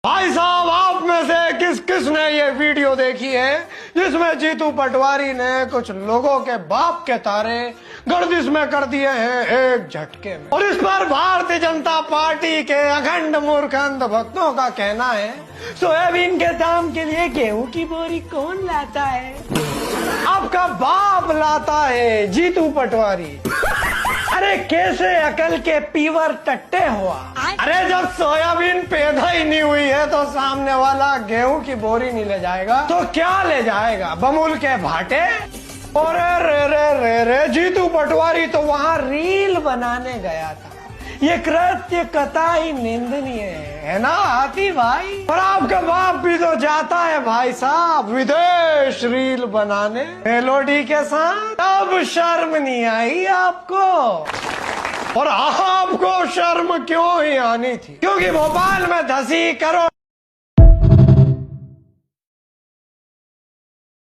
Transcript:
भाई साहब, आप में से किस किस ने ये वीडियो देखी है जिसमें जीतू पटवारी ने कुछ लोगों के बाप के तारे गर्दिश में कर दिए हैं एक झटके में। और इस पर भारतीय जनता पार्टी के अखंड मूर्ख अंध भक्तों का कहना है, सोयाबीन के दाम के लिए गेहूं की बोरी कौन लाता है? आपका बाप लाता है, जीतू पटवारी। अरे कैसे अकल के पीवर टट्टे हुआ। अरे जब सोयाबीन पैदा ही नहीं हुई है तो सामने वाला गेहूं की बोरी नहीं ले जाएगा तो क्या ले जाएगा? बमुल के भाटे। और रे जीतू पटवारी तो वहाँ रील बनाने गया था। ये कृत्य कतई निंदनीय है ना हाथी भाई? और आपका बाप भी तो जाता है भाई साहब विदेश रील बनाने मेलोडी के साथ। अब शर्म नहीं आई आपको? और आपको शर्म क्यों ही आनी थी? क्योंकि भोपाल में 10 करोड़